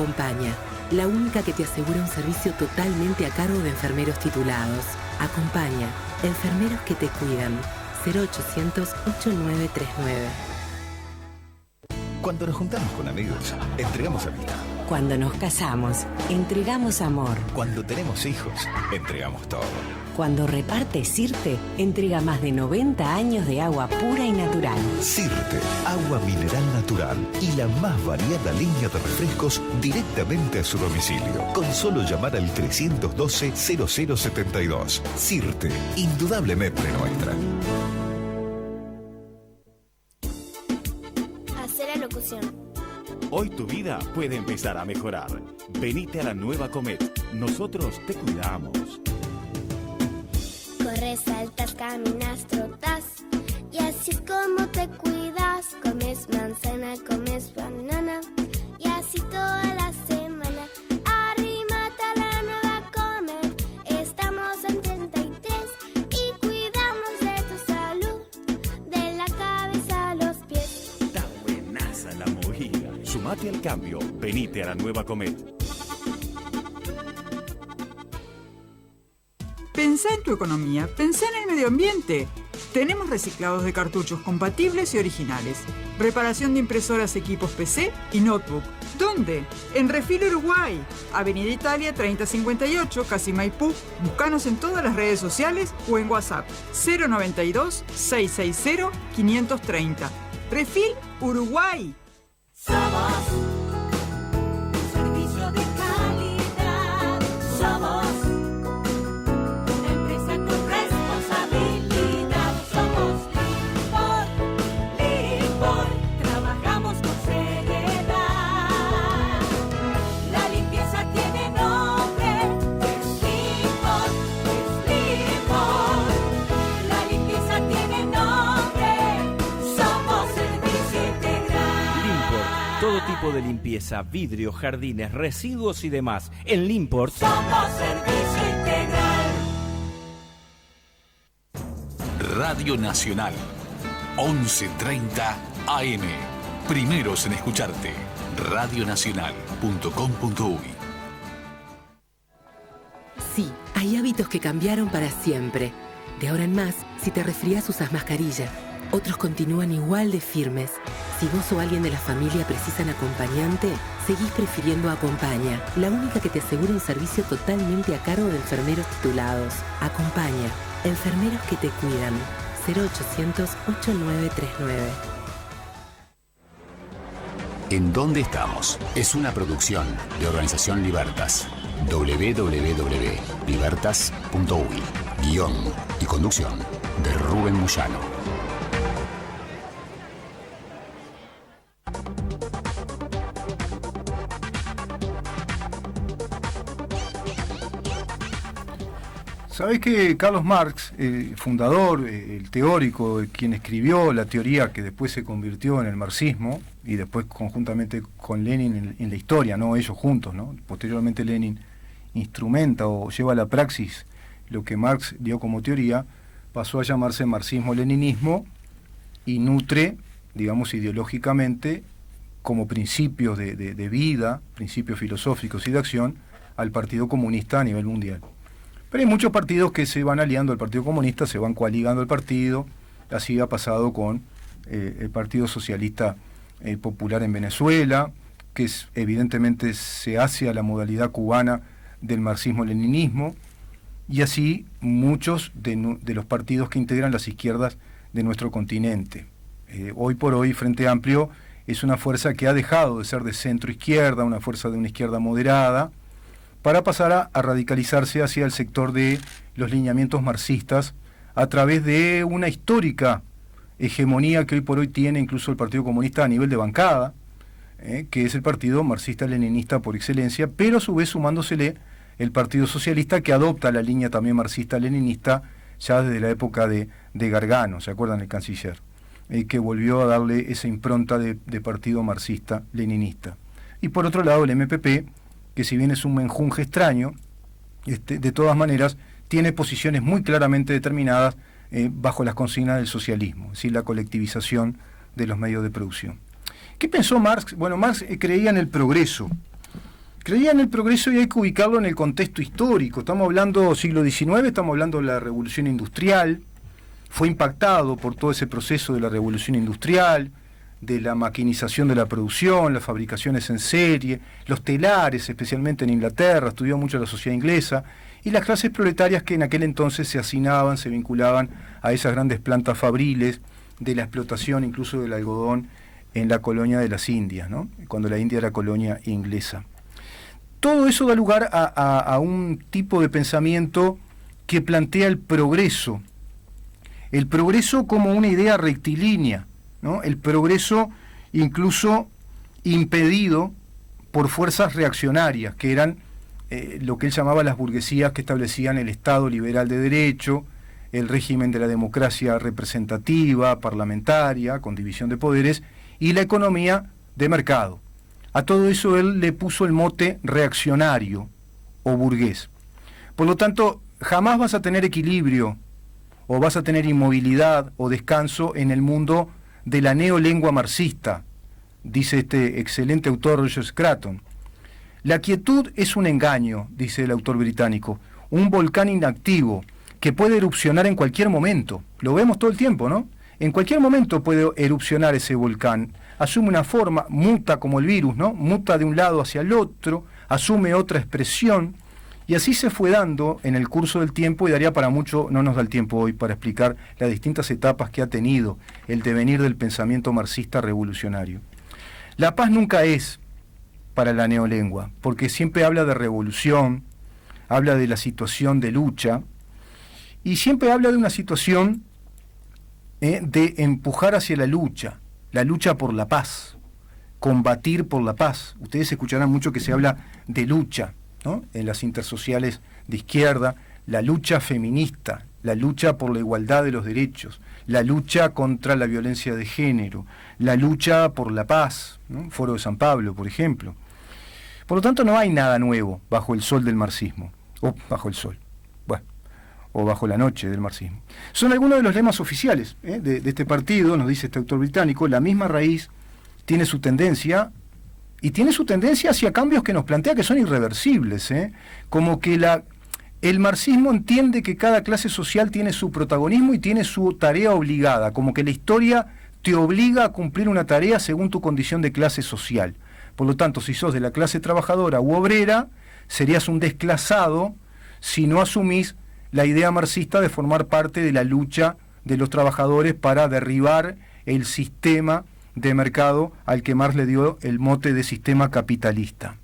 Acompaña, la única que te asegura un servicio totalmente a cargo de enfermeros titulados. Acompaña, enfermeros que te cuidan. 0800-8939. Cuando nos juntamos con amigos, entregamos amistad. Cuando nos casamos, entregamos amor. Cuando tenemos hijos, entregamos todo. Cuando reparte Sirte, entrega más de 90 años de agua pura y natural. Sirte, agua mineral natural y la más variada línea de refrescos directamente a su domicilio. Con solo llamar al 312-0072. Sirte, indudablemente nuestra. Hacer la locución. Hoy tu vida puede empezar a mejorar. Venite a la nueva Comet. Nosotros te cuidamos. Corres, saltas, caminas, trotas. Y así es como te cuidas. Comes manzana, comes banana. Y así toda la semana. Arrímate a la nueva Comet. Estamos en 33 y cuidamos de tu salud. De la cabeza a los pies. Está buenaza la movida. Sumate al cambio. Venite a la nueva Comet. Pensá en tu economía, pensá en el medio ambiente. Tenemos reciclados de cartuchos compatibles y originales. Reparación de impresoras, equipos PC y notebook. ¿Dónde? En Refil Uruguay, Avenida Italia 3058, Casi Maipú. Búscanos en todas las redes sociales o en WhatsApp 092-660-530. Refil Uruguay. Somos servicio de calidad. Somos una empresa con responsabilidad. Somos Limpor. Trabajamos con seriedad. La limpieza tiene nombre. Es Limpor. La limpieza tiene nombre. Somos servicio integral. Limport, todo tipo de limpieza, vidrio, jardines, residuos y demás. En Limport Somos servicio integral. Radio Nacional, 11:30 AM. Primeros en escucharte. Radionacional.com.uy. Sí, hay hábitos que cambiaron para siempre. De ahora en más, si te resfrías usas mascarilla. Otros continúan igual de firmes. Si vos o alguien de la familia precisan acompañante, seguís prefiriendo Acompaña, la única que te asegura un servicio totalmente a cargo de enfermeros titulados. Acompaña, enfermeros que te cuidan. 0800-8939. ¿En dónde estamos? Es una producción de Organización Libertas. www.libertas.uy. Guión y conducción de Rubén Moyano. ¿Sabés que Carlos Marx, el fundador, el teórico, quien escribió la teoría que después se convirtió en el marxismo y después conjuntamente con Lenin en la historia, no ellos juntos, ¿no? Posteriormente Lenin instrumenta o lleva a la praxis lo que Marx dio como teoría, pasó a llamarse marxismo-leninismo y nutre, digamos, ideológicamente como principios de vida, principios filosóficos y de acción al Partido Comunista a nivel mundial. Pero hay muchos partidos que se van aliando al Partido Comunista, se van coaligando al partido. Así ha pasado con el Partido Socialista Popular en Venezuela, que evidentemente se hace a la modalidad cubana del marxismo-leninismo, y así muchos de los partidos que integran las izquierdas de nuestro continente. Hoy por hoy, Frente Amplio es una fuerza que ha dejado de ser de centro-izquierda, una fuerza de una izquierda moderada, para pasar a radicalizarse hacia el sector de los lineamientos marxistas a través de una histórica hegemonía que hoy por hoy tiene incluso el Partido Comunista a nivel de bancada, que es el partido marxista-leninista por excelencia, pero a su vez sumándosele el Partido Socialista, que adopta la línea también marxista-leninista ya desde la época de Gargano, ¿se acuerdan? El canciller, que volvió a darle esa impronta de partido marxista-leninista. Y por otro lado el MPP, que si bien es un menjunje extraño, de todas maneras tiene posiciones muy claramente determinadas bajo las consignas del socialismo, es decir, la colectivización de los medios de producción. ¿Qué pensó Marx? Bueno, Marx creía en el progreso, Creía en el progreso y hay que ubicarlo en el contexto histórico. Estamos hablando siglo XIX, estamos hablando de la Revolución Industrial. Fue impactado por todo ese proceso de la Revolución Industrial, de la maquinización de la producción, las fabricaciones en serie, los telares, especialmente en Inglaterra, estudió mucho la sociedad inglesa, y las clases proletarias que en aquel entonces se hacinaban, se vinculaban a esas grandes plantas fabriles de la explotación incluso del algodón en la colonia de las Indias, ¿no? Cuando la India era colonia inglesa. Todo eso da lugar a un tipo de pensamiento que plantea el progreso como una idea rectilínea, ¿no? El progreso incluso impedido por fuerzas reaccionarias, que eran lo que él llamaba las burguesías que establecían el Estado liberal de derecho, el régimen de la democracia representativa, parlamentaria, con división de poderes, y la economía de mercado. A todo eso él le puso el mote reaccionario o burgués. Por lo tanto, jamás vas a tener equilibrio o vas a tener inmovilidad o descanso en el mundo de la neolengua marxista, dice este excelente autor Roger Scruton. La quietud es un engaño, dice el autor británico, un volcán inactivo que puede erupcionar en cualquier momento. Lo vemos todo el tiempo, ¿no? En cualquier momento puede erupcionar ese volcán. Asume una forma, muta como el virus, ¿no? Muta de un lado hacia el otro, asume otra expresión, y así se fue dando en el curso del tiempo, y daría para mucho, no nos da el tiempo hoy para explicar las distintas etapas que ha tenido el devenir del pensamiento marxista revolucionario. La paz nunca es para la neolengua, porque siempre habla de revolución, habla de la situación de lucha, y siempre habla de una situación de empujar hacia la lucha por la paz, combatir por la paz. Ustedes escucharán mucho que se habla de lucha, ¿no? En las intersociales de izquierda, la lucha feminista, la lucha por la igualdad de los derechos, la lucha contra la violencia de género, la lucha por la paz, ¿no? Foro de San Pablo, por ejemplo. Por lo tanto, no hay nada nuevo bajo el sol del marxismo, o bajo el sol, bueno, o bajo la noche del marxismo. Son algunos de los lemas oficiales de este partido, nos dice este autor británico. La misma raíz tiene su tendencia, y tiene su tendencia hacia cambios que nos plantea que son irreversibles, como que el marxismo entiende que cada clase social tiene su protagonismo y tiene su tarea obligada, como que la historia te obliga a cumplir una tarea según tu condición de clase social. Por lo tanto, si sos de la clase trabajadora u obrera, serías un desclasado si no asumís la idea marxista de formar parte de la lucha de los trabajadores para derribar el sistema de mercado al que Marx le dio el mote de sistema capitalista.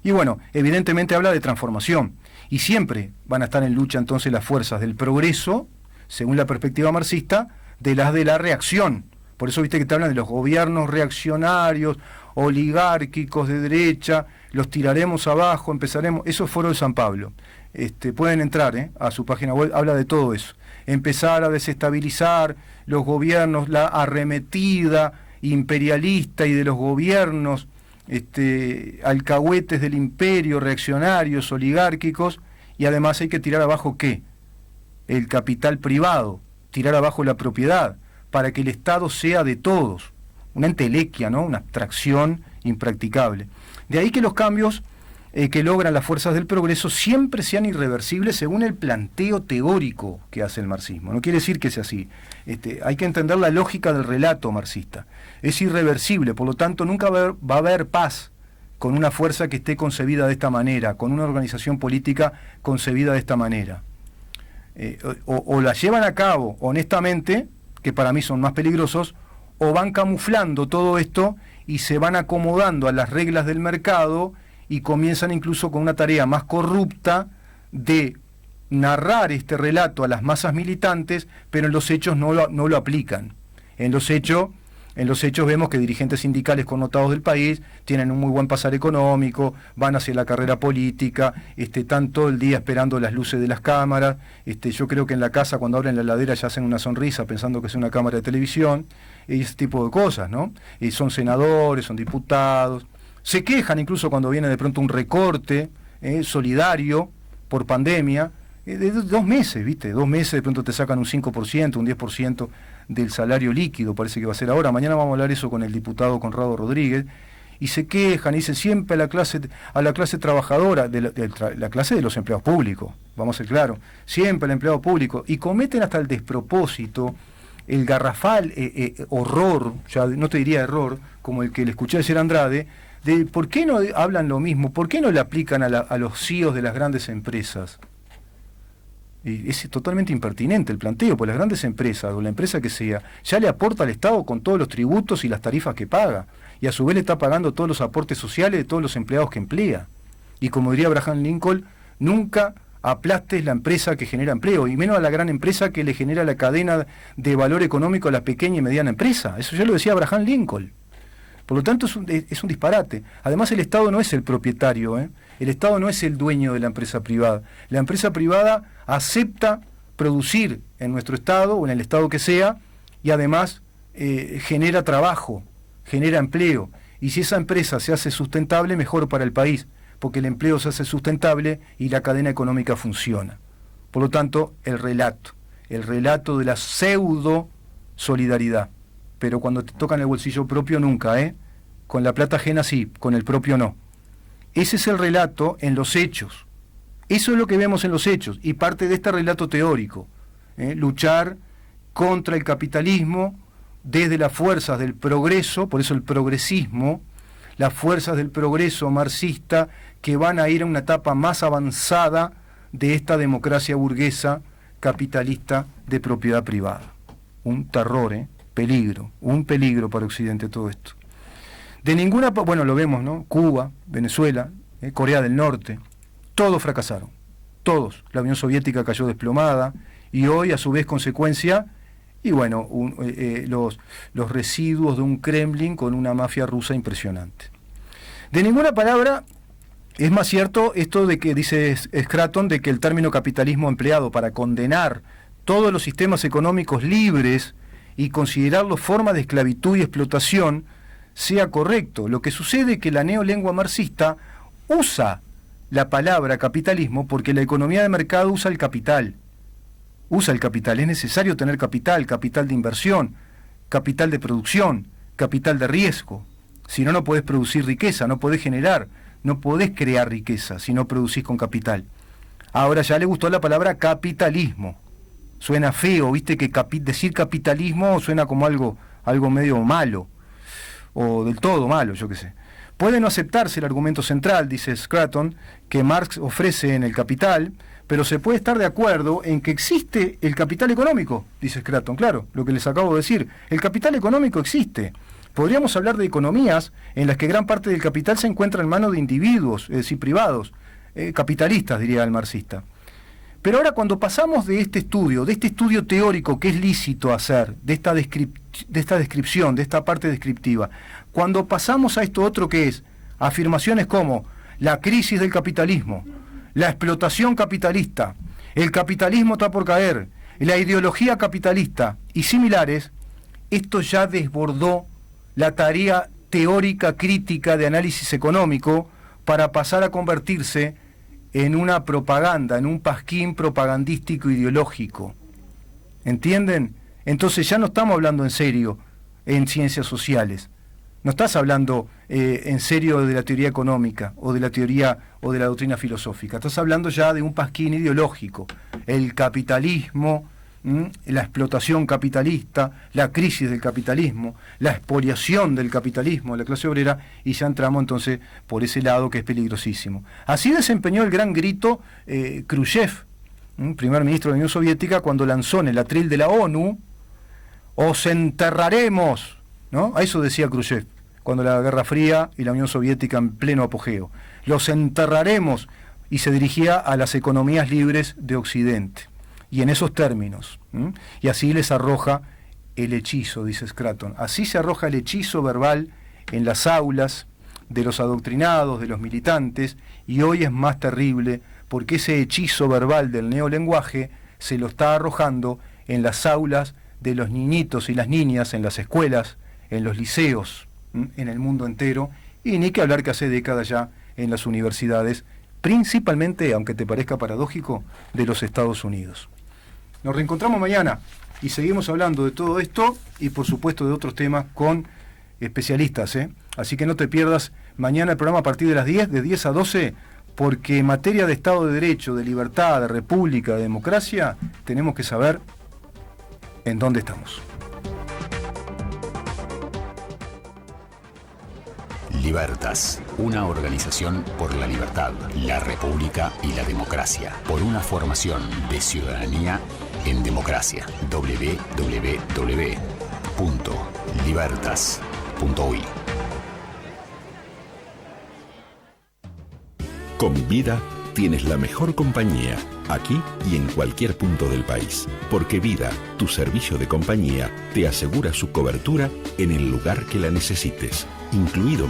Y bueno, evidentemente habla de transformación, y siempre van a estar en lucha entonces las fuerzas del progreso, según la perspectiva marxista, de las de la reacción. Por eso viste que te hablan de los gobiernos reaccionarios, oligárquicos de derecha, los tiraremos abajo, empezaremos. Eso es Foro de San Pablo. Pueden entrar a su página web, habla de todo eso. Empezar a desestabilizar los gobiernos, la arremetida imperialista y de los gobiernos alcahuetes del imperio, reaccionarios, oligárquicos, y además hay que tirar abajo ¿qué? El capital privado, tirar abajo la propiedad, para que el Estado sea de todos. Una entelequia, ¿no? Una abstracción impracticable. De ahí que los cambios que logran las fuerzas del progreso siempre sean irreversibles según el planteo teórico que hace el marxismo. No quiere decir que sea así. Hay que entender la lógica del relato marxista. Es irreversible, por lo tanto nunca va a haber paz con una fuerza que esté concebida de esta manera, con una organización política concebida de esta manera. O la llevan a cabo honestamente, que para mí son más peligrosos, o van camuflando todo esto y se van acomodando a las reglas del mercado y comienzan incluso con una tarea más corrupta de narrar este relato a las masas militantes, pero en los hechos no lo aplican. En los hechos vemos que dirigentes sindicales connotados del país tienen un muy buen pasar económico, van hacia la carrera política, están todo el día esperando las luces de las cámaras. Yo creo que en la casa, cuando abren la heladera, ya hacen una sonrisa pensando que es una cámara de televisión, y ese tipo de cosas, ¿no? Y son senadores, son diputados, se quejan incluso cuando viene de pronto un recorte solidario por pandemia, de 2 meses, ¿viste? 2 meses de pronto te sacan un 5%, un 10% del salario líquido, parece que va a ser ahora. Mañana vamos a hablar eso con el diputado Conrado Rodríguez, y se quejan y dicen siempre a la clase trabajadora, la clase de los empleados públicos, vamos a ser claros, siempre al empleado público, y cometen hasta el despropósito, el garrafal horror, ya no te diría error, como el que le escuché ayer a Andrade, de por qué no hablan lo mismo, por qué no le aplican a los CEOs de las grandes empresas. Y es totalmente impertinente el planteo, porque las grandes empresas, o la empresa que sea, ya le aporta al Estado con todos los tributos y las tarifas que paga, y a su vez le está pagando todos los aportes sociales de todos los empleados que emplea. Y como diría Abraham Lincoln, nunca aplastes la empresa que genera empleo, y menos a la gran empresa que le genera la cadena de valor económico a la pequeña y mediana empresa. Eso ya lo decía Abraham Lincoln. Por lo tanto, es un disparate. Además, el Estado no es el propietario, El Estado no es el dueño de la empresa privada. La empresa privada acepta producir en nuestro Estado, o en el Estado que sea, y además genera trabajo, genera empleo. Y si esa empresa se hace sustentable, mejor para el país, porque el empleo se hace sustentable y la cadena económica funciona. Por lo tanto, el relato de la pseudo solidaridad. Pero cuando te tocan el bolsillo propio nunca, con la plata ajena sí, con el propio no. Ese es el relato en los hechos. Eso es lo que vemos en los hechos, y parte de este relato teórico, luchar contra el capitalismo desde las fuerzas del progreso, por eso el progresismo, las fuerzas del progreso marxista que van a ir a una etapa más avanzada de esta democracia burguesa capitalista de propiedad privada. Un terror, un peligro para Occidente todo esto. De ninguna, bueno, lo vemos, ¿no? Cuba, Venezuela, Corea del Norte, todos fracasaron, todos. La Unión Soviética cayó desplomada, y hoy, a su vez, consecuencia, y bueno, los residuos de un Kremlin con una mafia rusa impresionante. De ninguna palabra es más cierto esto de que dice Scraton, de que el término capitalismo empleado para condenar todos los sistemas económicos libres y considerarlos forma de esclavitud y explotación sea correcto. Lo que sucede es que la neolengua marxista usa la palabra capitalismo porque la economía de mercado usa el capital. Es necesario tener capital de inversión, capital de producción, capital de riesgo. Si no, no podés producir riqueza, no podés generar, no podés crear riqueza si no producís con capital. Ahora ya le gustó la palabra capitalismo. Suena feo, viste que decir capitalismo suena como algo medio malo, o del todo malo, yo qué sé. Puede no aceptarse el argumento central, dice Scraton, que Marx ofrece en El Capital, pero se puede estar de acuerdo en que existe el capital económico, dice Scraton. Claro, lo que les acabo de decir, el capital económico existe. Podríamos hablar de economías en las que gran parte del capital se encuentra en manos de individuos, es decir, privados, capitalistas, diría el marxista. Pero ahora, cuando pasamos de este estudio teórico que es lícito hacer, de esta descripción, de esta parte descriptiva, cuando pasamos a esto otro que es afirmaciones como la crisis del capitalismo, la explotación capitalista, el capitalismo está por caer, la ideología capitalista y similares, esto ya desbordó la tarea teórica crítica de análisis económico para pasar a convertirse en una propaganda, en un pasquín propagandístico ideológico. ¿Entienden? Entonces ya no estamos hablando en serio en ciencias sociales. No estás hablando en serio de la teoría económica o de la teoría o de la doctrina filosófica. Estás hablando ya de un pasquín ideológico. El capitalismo, la explotación capitalista, la crisis del capitalismo, la expoliación del capitalismo de la clase obrera, y ya entramos entonces por ese lado que es peligrosísimo. Así desempeñó el gran grito Khrushchev, primer ministro de la Unión Soviética, cuando lanzó en el atril de la ONU: "Os enterraremos", ¿no? A eso decía Khrushchev, cuando la Guerra Fría y la Unión Soviética en pleno apogeo. "Los enterraremos", y se dirigía a las economías libres de Occidente. Y en esos términos, y así les arroja el hechizo, dice Scraton. Así se arroja el hechizo verbal en las aulas de los adoctrinados, de los militantes, y hoy es más terrible porque ese hechizo verbal del neolenguaje se lo está arrojando en las aulas de los niñitos y las niñas, en las escuelas, en los liceos, en el mundo entero, y ni que hablar que hace décadas ya en las universidades, principalmente, aunque te parezca paradójico, de los Estados Unidos. Nos reencontramos mañana y seguimos hablando de todo esto y por supuesto de otros temas con especialistas, así que no te pierdas mañana el programa a partir de las 10, de 10 a 12, porque en materia de Estado de Derecho, de libertad, de república, de democracia, tenemos que saber en dónde estamos. Libertas, una organización por la libertad, la república y la democracia, por una formación de ciudadanía en democracia. www.libertas.uy. Con Vida tienes la mejor compañía, aquí y en cualquier punto del país. Porque Vida, tu servicio de compañía, te asegura su cobertura en el lugar que la necesites, incluido